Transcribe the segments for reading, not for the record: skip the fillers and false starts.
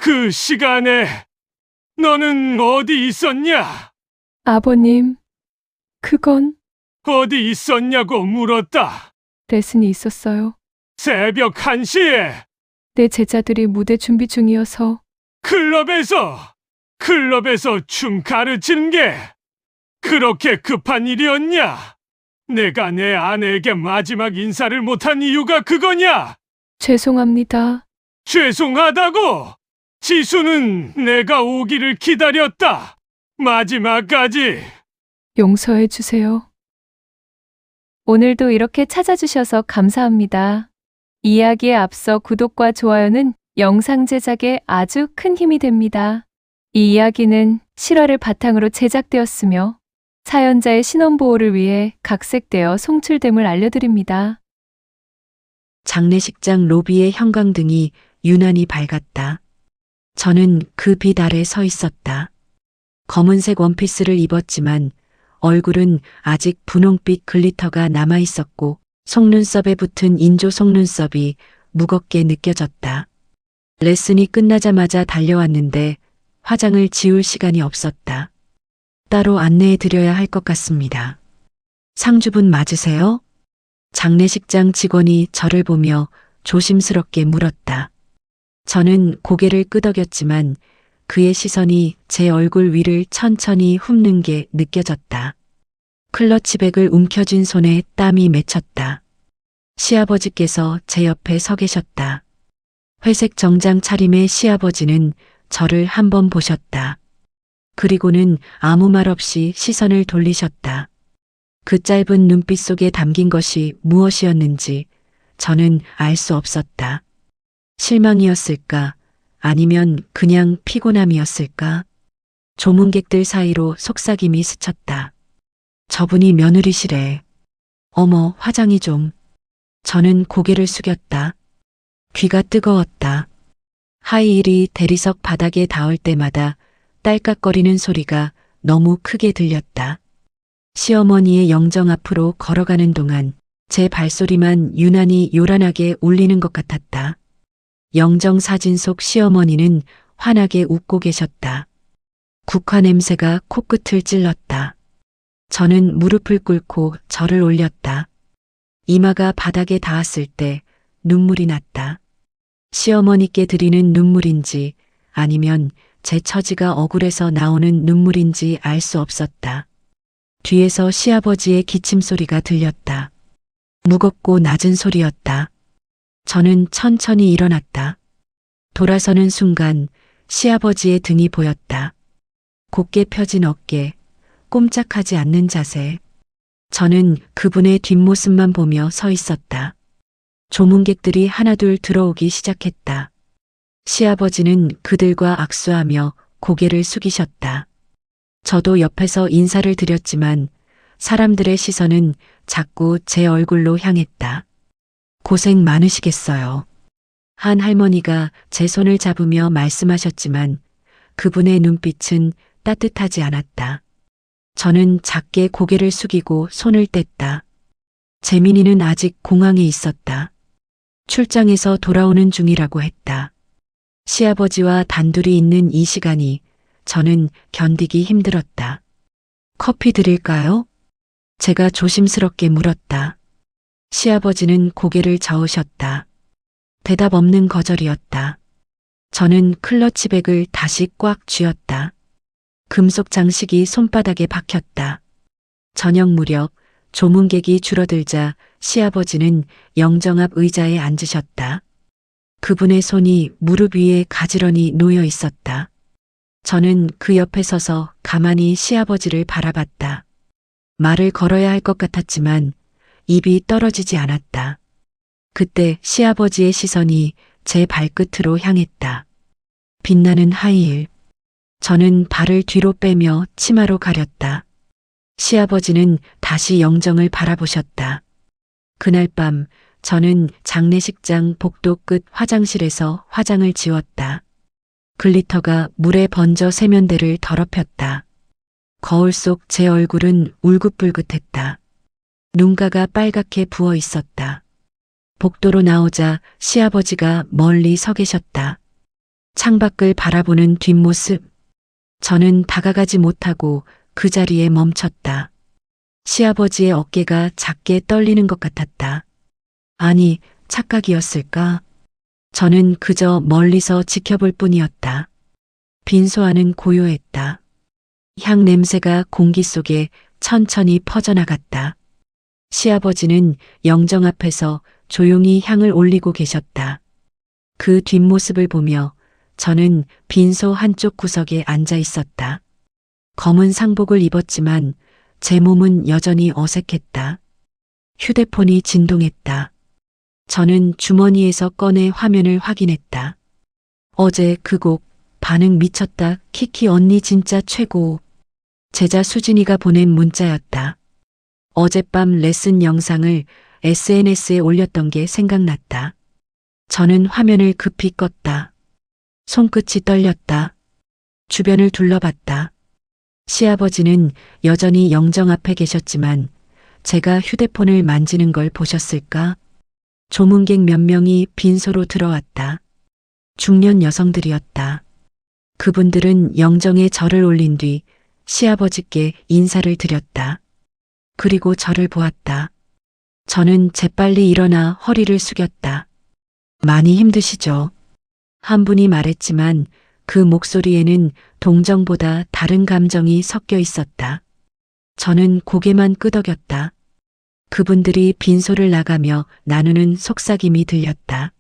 그 시간에 너는 어디 있었냐? 아버님, 그건 어디 있었냐고 물었다. 레슨이 있었어요. 새벽 1시에 내 제자들이 무대 준비 중이어서 클럽에서 춤 가르치는 게 그렇게 급한 일이었냐? 내가 내 아내에게 마지막 인사를 못한 이유가 그거냐? 죄송합니다. 죄송하다고! 지수는 내가 오기를 기다렸다. 마지막까지. 용서해 주세요. 오늘도 이렇게 찾아주셔서 감사합니다. 이야기에 앞서 구독과 좋아요는 영상 제작에 아주 큰 힘이 됩니다. 이 이야기는 실화를 바탕으로 제작되었으며 사연자의 신원보호를 위해 각색되어 송출됨을 알려드립니다. 장례식장 로비의 형광등이 유난히 밝았다. 저는 그 빛 아래 서 있었다. 검은색 원피스를 입었지만 얼굴은 아직 분홍빛 글리터가 남아 있었고 속눈썹에 붙은 인조 속눈썹이 무겁게 느껴졌다. 레슨이 끝나자마자 달려왔는데 화장을 지울 시간이 없었다. 따로 안내해 드려야 할 것 같습니다. 상주분 맞으세요? 장례식장 직원이 저를 보며 조심스럽게 물었다. 저는 고개를 끄덕였지만 그의 시선이 제 얼굴 위를 천천히 훑는 게 느껴졌다. 클러치백을 움켜쥔 손에 땀이 맺혔다. 시아버지께서 제 옆에 서 계셨다. 회색 정장 차림의 시아버지는 저를 한번 보셨다. 그리고는 아무 말 없이 시선을 돌리셨다. 그 짧은 눈빛 속에 담긴 것이 무엇이었는지 저는 알 수 없었다. 실망이었을까? 아니면 그냥 피곤함이었을까? 조문객들 사이로 속삭임이 스쳤다. 저분이 며느리시래. 어머, 화장이 좀. 저는 고개를 숙였다. 귀가 뜨거웠다. 하이힐이 대리석 바닥에 닿을 때마다 딸깍거리는 소리가 너무 크게 들렸다. 시어머니의 영정 앞으로 걸어가는 동안 제 발소리만 유난히 요란하게 울리는 것 같았다. 영정 사진 속 시어머니는 환하게 웃고 계셨다. 국화 냄새가 코끝을 찔렀다. 저는 무릎을 꿇고 절을 올렸다. 이마가 바닥에 닿았을 때 눈물이 났다. 시어머니께 드리는 눈물인지 아니면 제 처지가 억울해서 나오는 눈물인지 알 수 없었다. 뒤에서 시아버지의 기침 소리가 들렸다. 무겁고 낮은 소리였다. 저는 천천히 일어났다. 돌아서는 순간 시아버지의 등이 보였다. 곧게 펴진 어깨, 꼼짝하지 않는 자세. 저는 그분의 뒷모습만 보며 서 있었다. 조문객들이 하나둘 들어오기 시작했다. 시아버지는 그들과 악수하며 고개를 숙이셨다. 저도 옆에서 인사를 드렸지만 사람들의 시선은 자꾸 제 얼굴로 향했다. 고생 많으시겠어요. 한 할머니가 제 손을 잡으며 말씀하셨지만 그분의 눈빛은 따뜻하지 않았다. 저는 작게 고개를 숙이고 손을 뗐다. 재민이는 아직 공항에 있었다. 출장에서 돌아오는 중이라고 했다. 시아버지와 단둘이 있는 이 시간이 저는 견디기 힘들었다. 커피 드릴까요? 제가 조심스럽게 물었다. 시아버지는 고개를 저으셨다. 대답 없는 거절이었다. 저는 클러치백을 다시 꽉 쥐었다. 금속 장식이 손바닥에 박혔다. 저녁 무렵 조문객이 줄어들자 시아버지는 영정 앞 의자에 앉으셨다. 그분의 손이 무릎 위에 가지런히 놓여 있었다. 저는 그 옆에 서서 가만히 시아버지를 바라봤다. 말을 걸어야 할 것 같았지만 입이 떨어지지 않았다. 그때 시아버지의 시선이 제 발끝으로 향했다. 빛나는 하이힐. 저는 발을 뒤로 빼며 치마로 가렸다. 시아버지는 다시 영정을 바라보셨다. 그날 밤 저는 장례식장 복도 끝 화장실에서 화장을 지웠다. 글리터가 물에 번져 세면대를 더럽혔다. 거울 속 제 얼굴은 울긋불긋했다. 눈가가 빨갛게 부어 있었다. 복도로 나오자 시아버지가 멀리 서 계셨다. 창밖을 바라보는 뒷모습. 저는 다가가지 못하고 그 자리에 멈췄다. 시아버지의 어깨가 작게 떨리는 것 같았다. 아니, 착각이었을까? 저는 그저 멀리서 지켜볼 뿐이었다. 빈소 안은 고요했다. 향 냄새가 공기 속에 천천히 퍼져나갔다. 시아버지는 영정 앞에서 조용히 향을 올리고 계셨다. 그 뒷모습을 보며 저는 빈소 한쪽 구석에 앉아 있었다. 검은 상복을 입었지만 제 몸은 여전히 어색했다. 휴대폰이 진동했다. 저는 주머니에서 꺼내 화면을 확인했다. 어제 그 곡 반응 미쳤다. 키키 언니 진짜 최고. 제자 수진이가 보낸 문자였다. 어젯밤 레슨 영상을 SNS에 올렸던 게 생각났다. 저는 화면을 급히 껐다. 손끝이 떨렸다. 주변을 둘러봤다. 시아버지는 여전히 영정 앞에 계셨지만 제가 휴대폰을 만지는 걸 보셨을까? 조문객 몇 명이 빈소로 들어왔다. 중년 여성들이었다. 그분들은 영정에 절을 올린 뒤 시아버지께 인사를 드렸다. 그리고 저를 보았다. 저는 재빨리 일어나 허리를 숙였다. 많이 힘드시죠? 한 분이 말했지만 그 목소리에는 동정보다 다른 감정이 섞여 있었다. 저는 고개만 끄덕였다. 그분들이 빈소를 나가며 나누는 속삭임이 들렸다.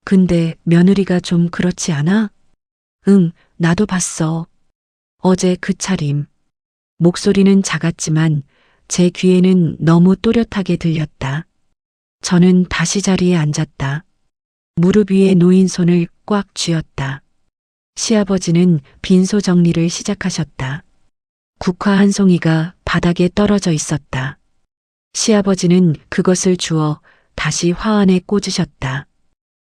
근데 며느리가 좀 그렇지 않아? 응, 나도 봤어. 어제 그 차림. 목소리는 작았지만 제 귀에는 너무 또렷하게 들렸다. 저는 다시 자리에 앉았다. 무릎 위에 놓인 손을 꽉 쥐었다. 시아버지는 빈소 정리를 시작하셨다. 국화 한 송이가 바닥에 떨어져 있었다. 시아버지는 그것을 주워 다시 화환에 꽂으셨다.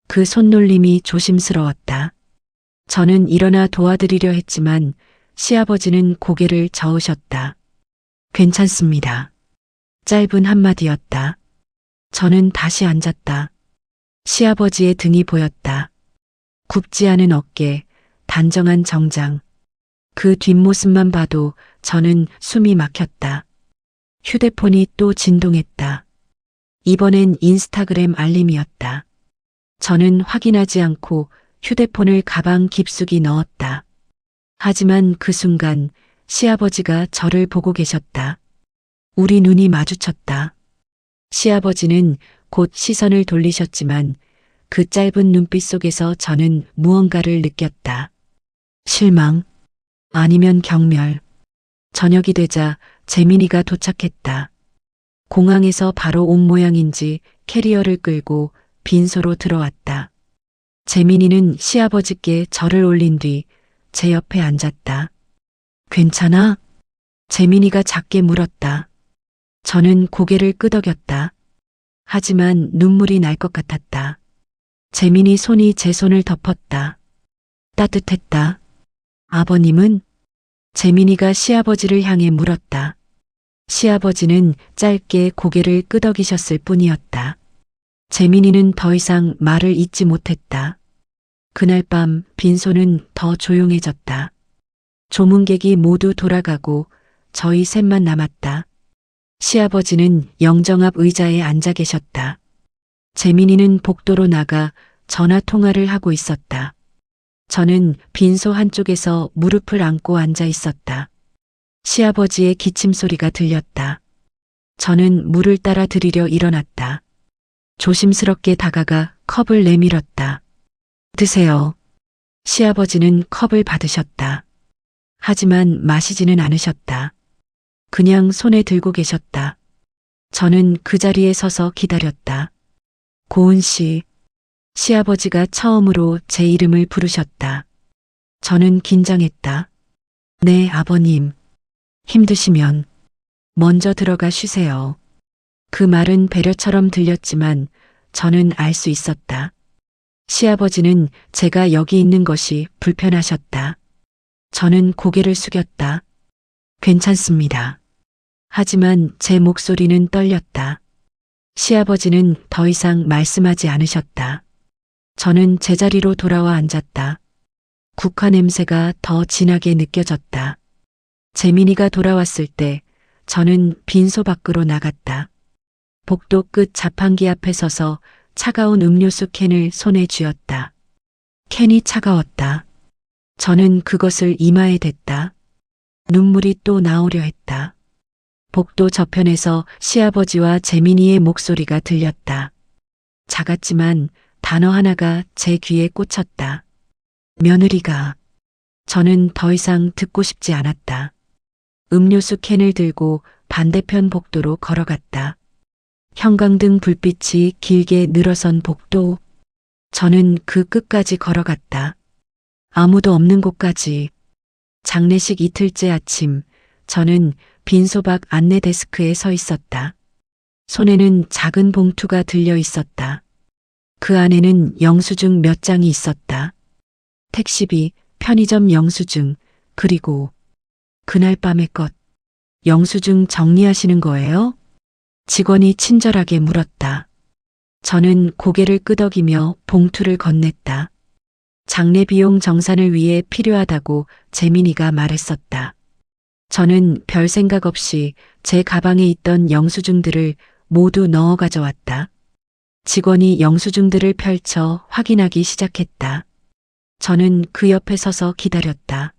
그 손놀림이 조심스러웠다. 저는 일어나 도와드리려 했지만 시아버지는 고개를 저으셨다. 괜찮습니다. 짧은 한마디였다. 저는 다시 앉았다. 시아버지의 등이 보였다. 굽지 않은 어깨, 단정한 정장. 그 뒷모습만 봐도 저는 숨이 막혔다. 휴대폰이 또 진동했다. 이번엔 인스타그램 알림이었다. 저는 확인하지 않고 휴대폰을 가방 깊숙이 넣었다. 하지만 그 순간 시아버지가 저를 보고 계셨다. 우리 눈이 마주쳤다. 시아버지는 곧 시선을 돌리셨지만 그 짧은 눈빛 속에서 저는 무언가를 느꼈다. 실망, 아니면 경멸. 저녁이 되자 재민이가 도착했다. 공항에서 바로 온 모양인지 캐리어를 끌고 빈소로 들어왔다. 재민이는 시아버지께 절을 올린 뒤 제 옆에 앉았다. 괜찮아? 재민이가 작게 물었다. 저는 고개를 끄덕였다. 하지만 눈물이 날 것 같았다. 재민이 손이 제 손을 덮었다. 따뜻했다. 아버님은? 재민이가 시아버지를 향해 물었다. 시아버지는 짧게 고개를 끄덕이셨을 뿐이었다. 재민이는 더 이상 말을 잇지 못했다. 그날 밤 빈소는 더 조용해졌다. 조문객이 모두 돌아가고 저희 셋만 남았다. 시아버지는 영정 앞 의자에 앉아 계셨다. 재민이는 복도로 나가 전화 통화를 하고 있었다. 저는 빈소 한쪽에서 무릎을 안고 앉아 있었다. 시아버지의 기침 소리가 들렸다. 저는 물을 따라 들이려 일어났다. 조심스럽게 다가가 컵을 내밀었다. 드세요. 시아버지는 컵을 받으셨다. 하지만 마시지는 않으셨다. 그냥 손에 들고 계셨다. 저는 그 자리에 서서 기다렸다. 고은 씨. 시아버지가 처음으로 제 이름을 부르셨다. 저는 긴장했다. 네, 아버님. 힘드시면 먼저 들어가 쉬세요. 그 말은 배려처럼 들렸지만 저는 알 수 있었다. 시아버지는 제가 여기 있는 것이 불편하셨다. 저는 고개를 숙였다. 괜찮습니다. 하지만 제 목소리는 떨렸다. 시아버지는 더 이상 말씀하지 않으셨다. 저는 제자리로 돌아와 앉았다. 국화 냄새가 더 진하게 느껴졌다. 재민이가 돌아왔을 때 저는 빈소 밖으로 나갔다. 복도 끝 자판기 앞에 서서 차가운 음료수 캔을 손에 쥐었다. 캔이 차가웠다. 저는 그것을 이마에 댔다. 눈물이 또 나오려 했다. 복도 저편에서 시아버지와 재민이의 목소리가 들렸다. 작았지만 단어 하나가 제 귀에 꽂혔다. 며느리가. 저는 더 이상 듣고 싶지 않았다. 음료수 캔을 들고 반대편 복도로 걸어갔다. 형광등 불빛이 길게 늘어선 복도. 저는 그 끝까지 걸어갔다. 아무도 없는 곳까지. 장례식 이틀째 아침, 저는 빈소박 안내 데스크에 서 있었다. 손에는 작은 봉투가 들려 있었다. 그 안에는 영수증 몇 장이 있었다. 택시비, 편의점 영수증, 그리고 그날 밤의 것. 영수증 정리하시는 거예요? 직원이 친절하게 물었다. 저는 고개를 끄덕이며 봉투를 건넸다. 장례 비용 정산을 위해 필요하다고 재민이가 말했었다. 저는 별 생각 없이 제 가방에 있던 영수증들을 모두 넣어 가져왔다. 직원이 영수증들을 펼쳐 확인하기 시작했다. 저는 그 옆에 서서 기다렸다.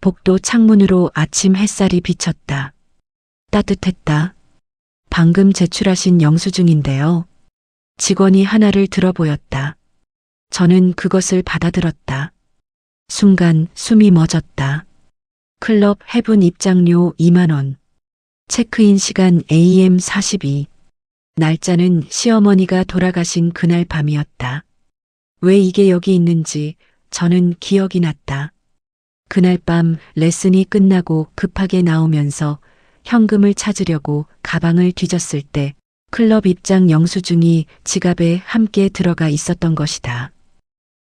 복도 창문으로 아침 햇살이 비쳤다. 따뜻했다. 방금 제출하신 영수증인데요. 직원이 하나를 들어 보였다. 저는 그것을 받아들었다. 순간 숨이 멎었다. 클럽 해븐 입장료 2만 원. 체크인 시간 AM 42. 날짜는 시어머니가 돌아가신 그날 밤이었다. 왜 이게 여기 있는지 저는 기억이 났다. 그날 밤 레슨이 끝나고 급하게 나오면서 현금을 찾으려고 가방을 뒤졌을 때 클럽 입장 영수증이 지갑에 함께 들어가 있었던 것이다.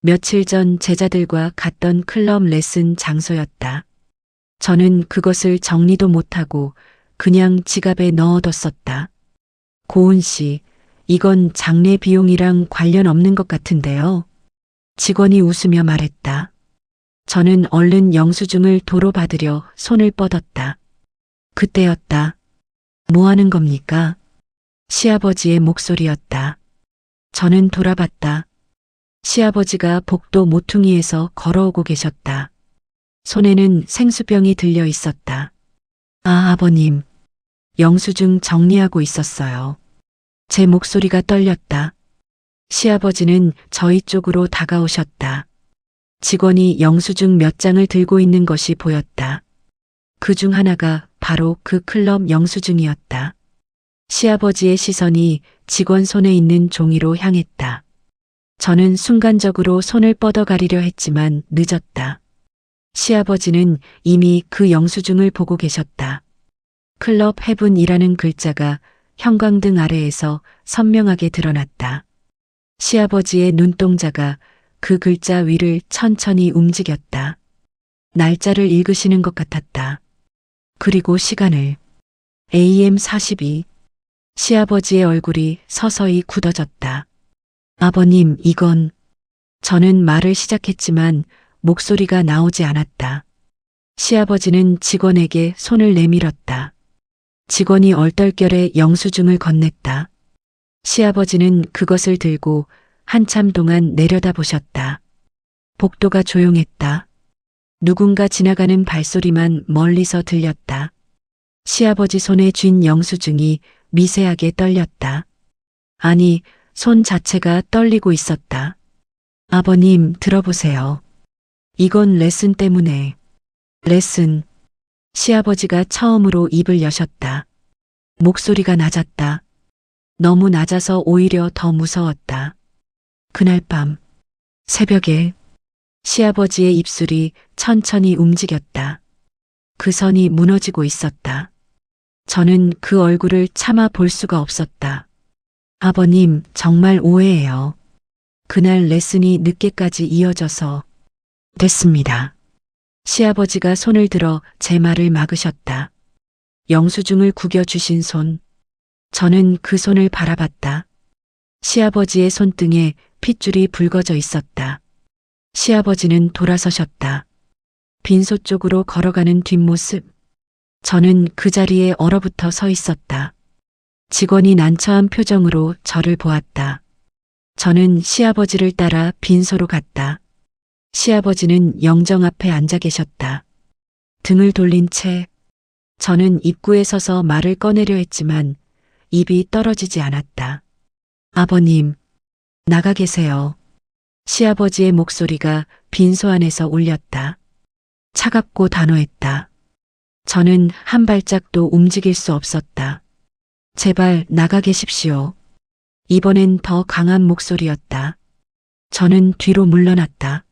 며칠 전 제자들과 갔던 클럽 레슨 장소였다. 저는 그것을 정리도 못하고 그냥 지갑에 넣어뒀었다. 고은 씨, 이건 장례 비용이랑 관련 없는 것 같은데요. 직원이 웃으며 말했다. 저는 얼른 영수증을 도로 받으려 손을 뻗었다. 그때였다. 뭐 하는 겁니까? 시아버지의 목소리였다. 저는 돌아봤다. 시아버지가 복도 모퉁이에서 걸어오고 계셨다. 손에는 생수병이 들려 있었다. 아, 아버님. 영수증 정리하고 있었어요. 제 목소리가 떨렸다. 시아버지는 저희 쪽으로 다가오셨다. 직원이 영수증 몇 장을 들고 있는 것이 보였다. 그 중 하나가 바로 그 클럽 영수증이었다. 시아버지의 시선이 직원 손에 있는 종이로 향했다. 저는 순간적으로 손을 뻗어가리려 했지만 늦었다. 시아버지는 이미 그 영수증을 보고 계셨다. 클럽 헤븐이라는 글자가 형광등 아래에서 선명하게 드러났다. 시아버지의 눈동자가 그 글자 위를 천천히 움직였다. 날짜를 읽으시는 것 같았다. 그리고 시간을. AM 42. 시아버지의 얼굴이 서서히 굳어졌다. 아버님, 이건. 저는 말을 시작했지만 목소리가 나오지 않았다. 시아버지는 직원에게 손을 내밀었다. 직원이 얼떨결에 영수증을 건넸다. 시아버지는 그것을 들고 한참 동안 내려다보셨다. 복도가 조용했다. 누군가 지나가는 발소리만 멀리서 들렸다. 시아버지 손에 쥔 영수증이 미세하게 떨렸다. 아니, 손 자체가 떨리고 있었다. 아버님, 들어보세요. 이건 레슨 때문에. 레슨. 시아버지가 처음으로 입을 여셨다. 목소리가 낮았다. 너무 낮아서 오히려 더 무서웠다. 그날 밤, 새벽에 시아버지의 입술이 천천히 움직였다. 그 선이 무너지고 있었다. 저는 그 얼굴을 참아 볼 수가 없었다. 아버님, 정말 오해예요. 그날 레슨이 늦게까지 이어져서 됐습니다. 시아버지가 손을 들어 제 말을 막으셨다. 영수증을 구겨주신 손. 저는 그 손을 바라봤다. 시아버지의 손등에 핏줄이 붉어져 있었다. 시아버지는 돌아서셨다. 빈소 쪽으로 걸어가는 뒷모습. 저는 그 자리에 얼어붙어 서 있었다. 직원이 난처한 표정으로 저를 보았다. 저는 시아버지를 따라 빈소로 갔다. 시아버지는 영정 앞에 앉아 계셨다. 등을 돌린 채 저는 입구에 서서 말을 꺼내려 했지만 입이 떨어지지 않았다. 아버님, 나가 계세요. 시아버지의 목소리가 빈소 안에서 울렸다. 차갑고 단호했다. 저는 한 발짝도 움직일 수 없었다. 제발 나가 계십시오. 이번엔 더 강한 목소리였다. 저는 뒤로 물러났다.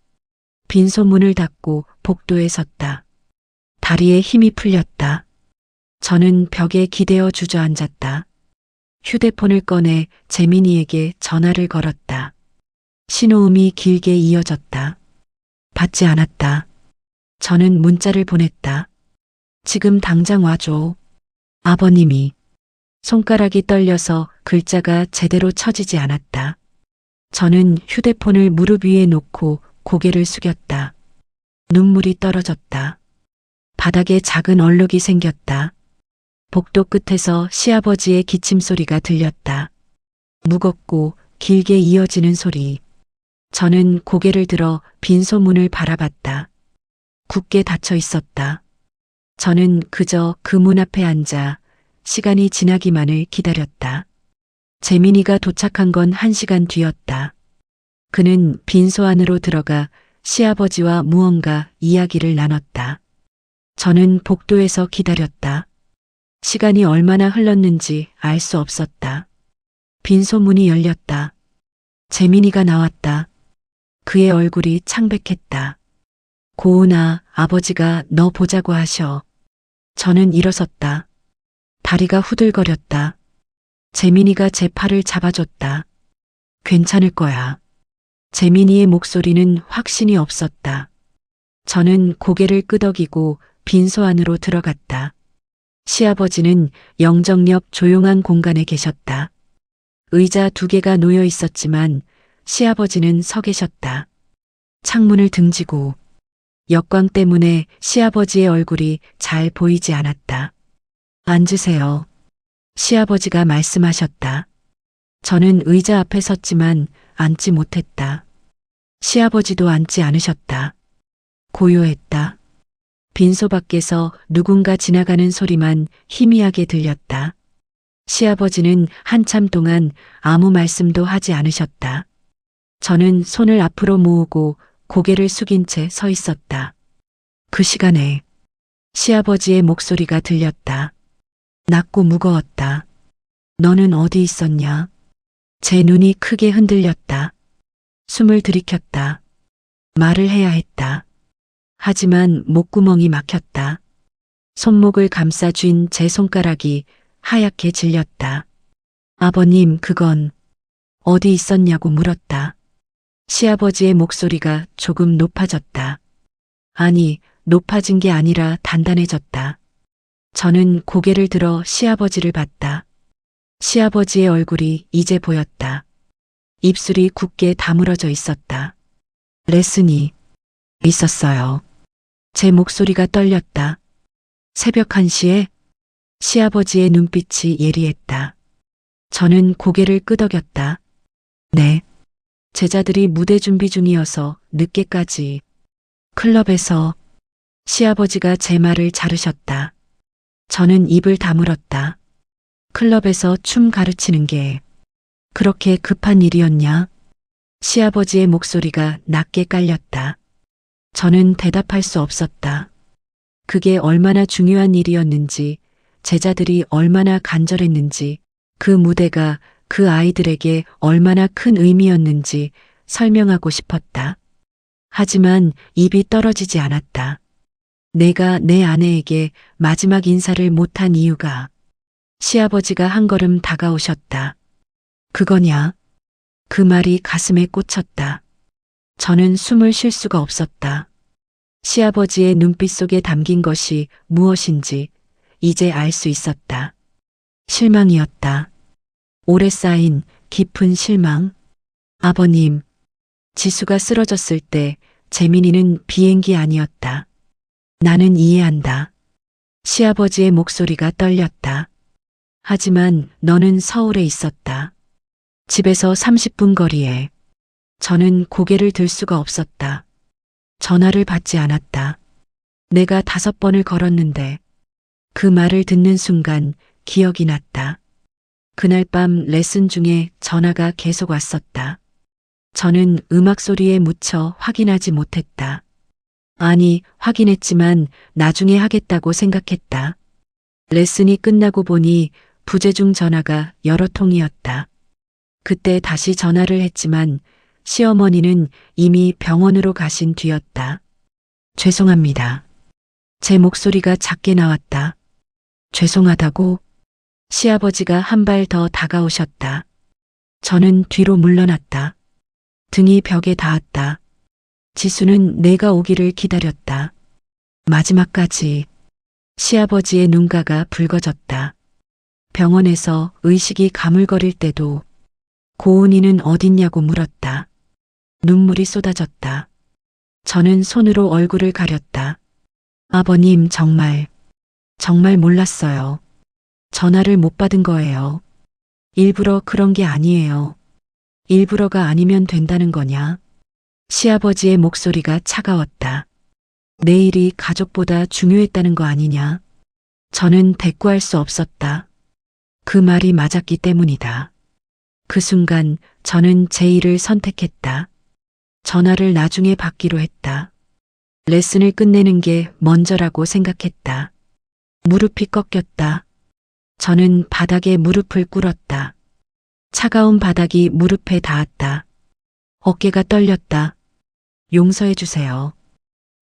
빈소 문을 닫고 복도에 섰다. 다리에 힘이 풀렸다. 저는 벽에 기대어 주저앉았다. 휴대폰을 꺼내 재민이에게 전화를 걸었다. 신호음이 길게 이어졌다. 받지 않았다. 저는 문자를 보냈다. 지금 당장 와줘. 아버님이. 손가락이 떨려서 글자가 제대로 쳐지지 않았다. 저는 휴대폰을 무릎 위에 놓고 고개를 숙였다. 눈물이 떨어졌다. 바닥에 작은 얼룩이 생겼다. 복도 끝에서 시아버지의 기침 소리가 들렸다. 무겁고 길게 이어지는 소리. 저는 고개를 들어 빈소문을 바라봤다. 굳게 닫혀 있었다. 저는 그저 그 문 앞에 앉아 시간이 지나기만을 기다렸다. 재민이가 도착한 건 1시간 뒤였다. 그는 빈소 안으로 들어가 시아버지와 무언가 이야기를 나눴다. 저는 복도에서 기다렸다. 시간이 얼마나 흘렀는지 알 수 없었다. 빈소 문이 열렸다. 재민이가 나왔다. 그의 얼굴이 창백했다. 고은아, 아버지가 너 보자고 하셔. 저는 일어섰다. 다리가 후들거렸다. 재민이가 제 팔을 잡아줬다. 괜찮을 거야. 재민이의 목소리는 확신이 없었다. 저는 고개를 끄덕이고 빈소 안으로 들어갔다. 시아버지는 영정역 조용한 공간에 계셨다. 의자 2개가 놓여 있었지만 시아버지는 서 계셨다. 창문을 등지고 역광 때문에 시아버지의 얼굴이 잘 보이지 않았다. 앉으세요. 시아버지가 말씀하셨다. 저는 의자 앞에 섰지만 앉지 못했다. 시아버지도 앉지 않으셨다. 고요했다. 빈소 밖에서 누군가 지나가는 소리만 희미하게 들렸다. 시아버지는 한참 동안 아무 말씀도 하지 않으셨다. 저는 손을 앞으로 모으고 고개를 숙인 채 서 있었다. 그 시간에 시아버지의 목소리가 들렸다. 낮고 무거웠다. 너는 어디 있었냐? 제 눈이 크게 흔들렸다. 숨을 들이켰다. 말을 해야 했다. 하지만 목구멍이 막혔다. 손목을 감싸 쥔 제 손가락이 하얗게 질렸다. 아버님, 그건 어디 있었냐고 물었다. 시아버지의 목소리가 조금 높아졌다. 아니, 높아진 게 아니라 단단해졌다. 저는 고개를 들어 시아버지를 봤다. 시아버지의 얼굴이 이제 보였다. 입술이 굳게 다물어져 있었다. 레슨이 있었어요. 제 목소리가 떨렸다. 새벽 1시에 시아버지의 눈빛이 예리했다. 저는 고개를 끄덕였다. 네. 제자들이 무대 준비 중이어서 늦게까지. 클럽에서 시아버지가 제 말을 자르셨다. 저는 입을 다물었다. 클럽에서 춤 가르치는 게 그렇게 급한 일이었냐? 시아버지의 목소리가 낮게 깔렸다. 저는 대답할 수 없었다. 그게 얼마나 중요한 일이었는지, 제자들이 얼마나 간절했는지, 그 무대가 그 아이들에게 얼마나 큰 의미였는지 설명하고 싶었다. 하지만 입이 떨어지지 않았다. 내가 내 아내에게 마지막 인사를 못한 이유가 시아버지가 한 걸음 다가오셨다. 그거냐? 그 말이 가슴에 꽂혔다. 저는 숨을 쉴 수가 없었다. 시아버지의 눈빛 속에 담긴 것이 무엇인지 이제 알 수 있었다. 실망이었다. 오래 쌓인 깊은 실망. 아버님, 지수가 쓰러졌을 때 재민이는 비행기 아니었다. 나는 이해한다. 시아버지의 목소리가 떨렸다. 하지만 너는 서울에 있었다. 집에서 30분 거리에. 저는 고개를 들 수가 없었다. 전화를 받지 않았다. 내가 5번을 걸었는데 그 말을 듣는 순간 기억이 났다. 그날 밤 레슨 중에 전화가 계속 왔었다. 저는 음악 소리에 묻혀 확인하지 못했다. 아니, 확인했지만 나중에 하겠다고 생각했다. 레슨이 끝나고 보니 부재중 전화가 여러 통이었다. 그때 다시 전화를 했지만 시어머니는 이미 병원으로 가신 뒤였다. 죄송합니다. 제 목소리가 작게 나왔다. 죄송하다고? 시아버지가 한 발 더 다가오셨다. 저는 뒤로 물러났다. 등이 벽에 닿았다. 지수는 내가 오기를 기다렸다. 마지막까지. 시아버지의 눈가가 붉어졌다. 병원에서 의식이 가물거릴 때도 고은이는 어딨냐고 물었다. 눈물이 쏟아졌다. 저는 손으로 얼굴을 가렸다. 아버님, 정말 몰랐어요. 전화를 못 받은 거예요. 일부러 그런 게 아니에요. 일부러가 아니면 된다는 거냐? 시아버지의 목소리가 차가웠다. 내일이 가족보다 중요했다는 거 아니냐? 저는 대꾸할 수 없었다. 그 말이 맞았기 때문이다. 그 순간 저는 제 일을 선택했다. 전화를 나중에 받기로 했다. 레슨을 끝내는 게 먼저라고 생각했다. 무릎이 꺾였다. 저는 바닥에 무릎을 꿇었다. 차가운 바닥이 무릎에 닿았다. 어깨가 떨렸다. 용서해 주세요.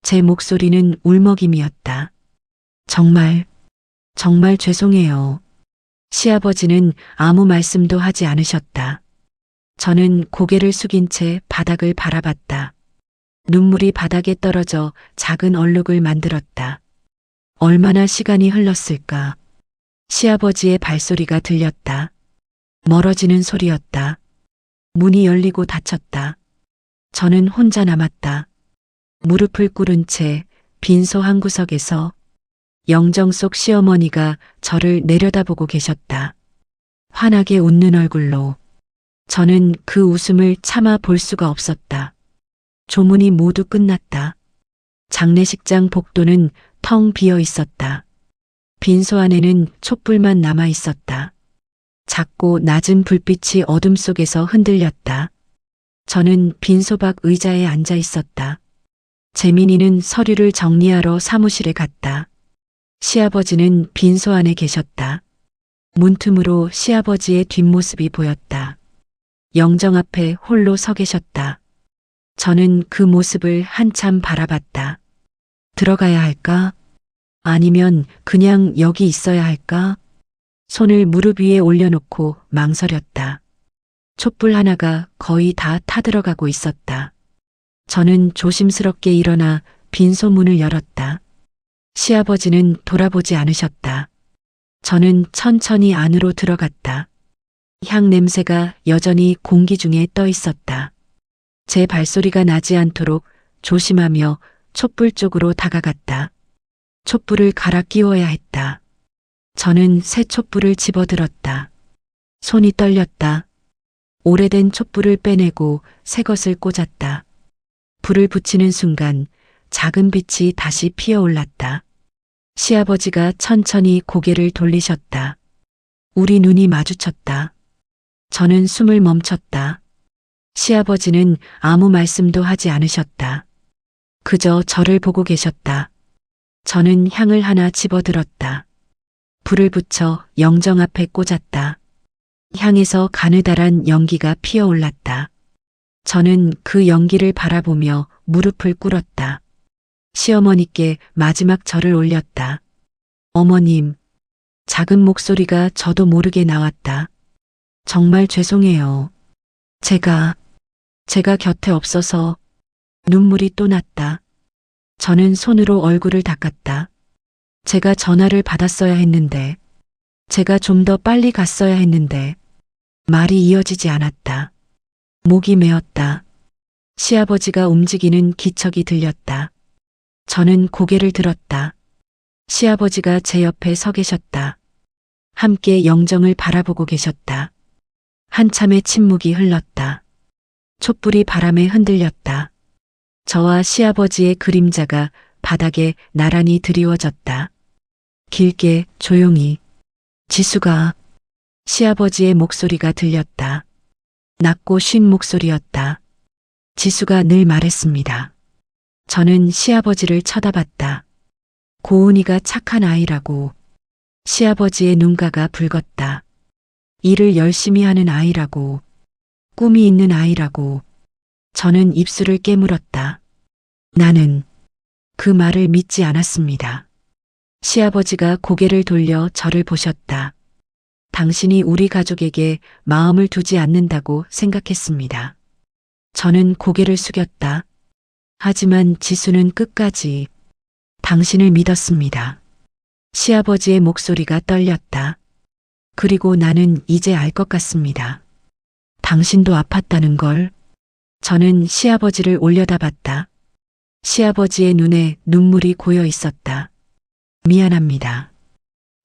제 목소리는 울먹임이었다. 정말 죄송해요. 시아버지는 아무 말씀도 하지 않으셨다. 저는 고개를 숙인 채 바닥을 바라봤다. 눈물이 바닥에 떨어져 작은 얼룩을 만들었다. 얼마나 시간이 흘렀을까? 시아버지의 발소리가 들렸다. 멀어지는 소리였다. 문이 열리고 닫혔다. 저는 혼자 남았다. 무릎을 꿇은 채 빈소 한 구석에서 영정 속 시어머니가 저를 내려다보고 계셨다. 환하게 웃는 얼굴로. 저는 그 웃음을 참아 볼 수가 없었다. 조문이 모두 끝났다. 장례식장 복도는 텅 비어 있었다. 빈소 안에는 촛불만 남아 있었다. 작고 낮은 불빛이 어둠 속에서 흔들렸다. 저는 빈소 밖 의자에 앉아 있었다. 재민이는 서류를 정리하러 사무실에 갔다. 시아버지는 빈소 안에 계셨다. 문틈으로 시아버지의 뒷모습이 보였다. 영정 앞에 홀로 서 계셨다. 저는 그 모습을 한참 바라봤다. 들어가야 할까? 아니면 그냥 여기 있어야 할까? 손을 무릎 위에 올려놓고 망설였다. 촛불 하나가 거의 다 타들어가고 있었다. 저는 조심스럽게 일어나 빈소 문을 열었다. 시아버지는 돌아보지 않으셨다. 저는 천천히 안으로 들어갔다. 향 냄새가 여전히 공기 중에 떠 있었다. 제 발소리가 나지 않도록 조심하며 촛불 쪽으로 다가갔다. 촛불을 갈아 끼워야 했다. 저는 새 촛불을 집어들었다. 손이 떨렸다. 오래된 촛불을 빼내고 새 것을 꽂았다. 불을 붙이는 순간 작은 빛이 다시 피어올랐다. 시아버지가 천천히 고개를 돌리셨다. 우리 눈이 마주쳤다. 저는 숨을 멈췄다. 시아버지는 아무 말씀도 하지 않으셨다. 그저 저를 보고 계셨다. 저는 향을 하나 집어들었다. 불을 붙여 영정 앞에 꽂았다. 향에서 가느다란 연기가 피어올랐다. 저는 그 연기를 바라보며 무릎을 꿇었다. 시어머니께 마지막 절을 올렸다. 어머님, 작은 목소리가 저도 모르게 나왔다. 정말 죄송해요. 제가 곁에 없어서. 눈물이 또 났다. 저는 손으로 얼굴을 닦았다. 제가 전화를 받았어야 했는데, 제가 좀 더 빨리 갔어야 했는데, 말이 이어지지 않았다. 목이 메었다. 시아버지가 움직이는 기척이 들렸다. 저는 고개를 들었다. 시아버지가 제 옆에 서 계셨다. 함께 영정을 바라보고 계셨다. 한참의 침묵이 흘렀다. 촛불이 바람에 흔들렸다. 저와 시아버지의 그림자가 바닥에 나란히 드리워졌다. 길게 조용히 지수가 시아버지의 목소리가 들렸다. 낮고 쉰 목소리였다. 지수가 늘 말했습니다. 저는 시아버지를 쳐다봤다. 고은이가 착한 아이라고. 시아버지의 눈가가 붉었다. 일을 열심히 하는 아이라고. 꿈이 있는 아이라고. 저는 입술을 깨물었다. 나는 그 말을 믿지 않았습니다. 시아버지가 고개를 돌려 저를 보셨다. 당신이 우리 가족에게 마음을 두지 않는다고 생각했습니다. 저는 고개를 숙였다. 하지만 지수는 끝까지 당신을 믿었습니다. 시아버지의 목소리가 떨렸다. 그리고 나는 이제 알 것 같습니다. 당신도 아팠다는 걸. 저는 시아버지를 올려다봤다. 시아버지의 눈에 눈물이 고여 있었다. 미안합니다.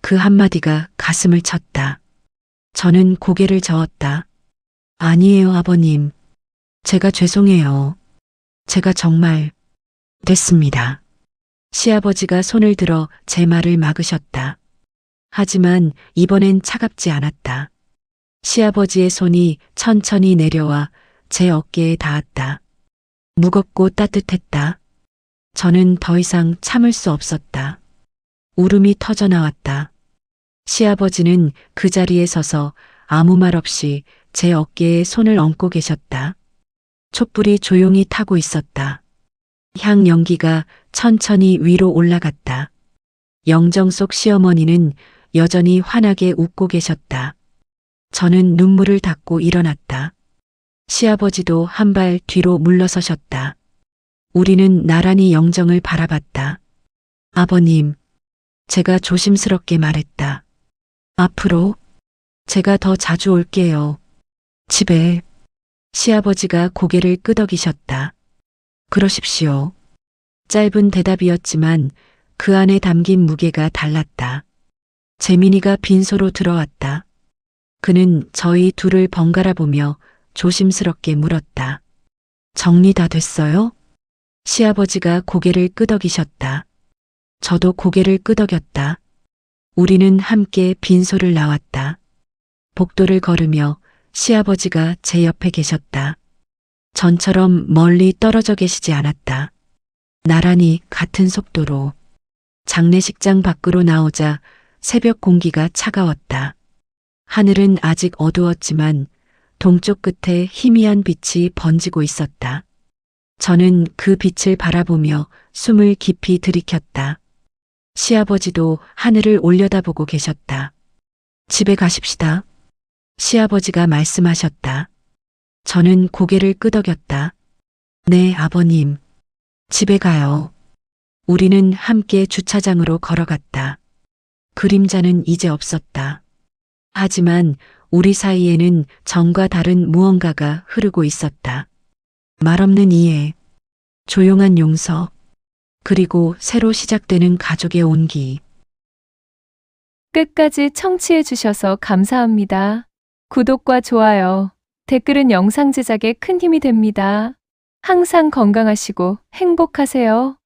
그 한마디가 가슴을 쳤다. 저는 고개를 저었다. 아니에요, 아버님. 제가 죄송해요. 제가 정말 됐습니다. 시아버지가 손을 들어 제 말을 막으셨다. 하지만 이번엔 차갑지 않았다. 시아버지의 손이 천천히 내려와 제 어깨에 닿았다. 무겁고 따뜻했다. 저는 더 이상 참을 수 없었다. 울음이 터져 나왔다. 시아버지는 그 자리에 서서 아무 말 없이 제 어깨에 손을 얹고 계셨다. 촛불이 조용히 타고 있었다. 향 연기가 천천히 위로 올라갔다. 영정 속 시어머니는 여전히 환하게 웃고 계셨다. 저는 눈물을 닦고 일어났다. 시아버지도 한 발 뒤로 물러서셨다. 우리는 나란히 영정을 바라봤다. 아버님, 제가 조심스럽게 말했다. 앞으로 제가 더 자주 올게요. 집에. 시아버지가 고개를 끄덕이셨다. 그러십시오. 짧은 대답이었지만 그 안에 담긴 무게가 달랐다. 재민이가 빈소로 들어왔다. 그는 저희 둘을 번갈아 보며 조심스럽게 물었다. 정리 다 됐어요? 시아버지가 고개를 끄덕이셨다. 저도 고개를 끄덕였다. 우리는 함께 빈소를 나왔다. 복도를 걸으며 시아버지가 제 옆에 계셨다. 전처럼 멀리 떨어져 계시지 않았다. 나란히 같은 속도로. 장례식장 밖으로 나오자 새벽 공기가 차가웠다. 하늘은 아직 어두웠지만 동쪽 끝에 희미한 빛이 번지고 있었다. 저는 그 빛을 바라보며 숨을 깊이 들이켰다. 시아버지도 하늘을 올려다보고 계셨다. 집에 가십시다. 시아버지가 말씀하셨다. 저는 고개를 끄덕였다. 네, 아버님. 집에 가요. 우리는 함께 주차장으로 걸어갔다. 그림자는 이제 없었다. 하지만 우리 사이에는 전과 다른 무언가가 흐르고 있었다. 말없는 이해, 조용한 용서, 그리고 새로 시작되는 가족의 온기. 끝까지 청취해 주셔서 감사합니다. 구독과 좋아요, 댓글은 영상 제작에 큰 힘이 됩니다. 항상 건강하시고 행복하세요.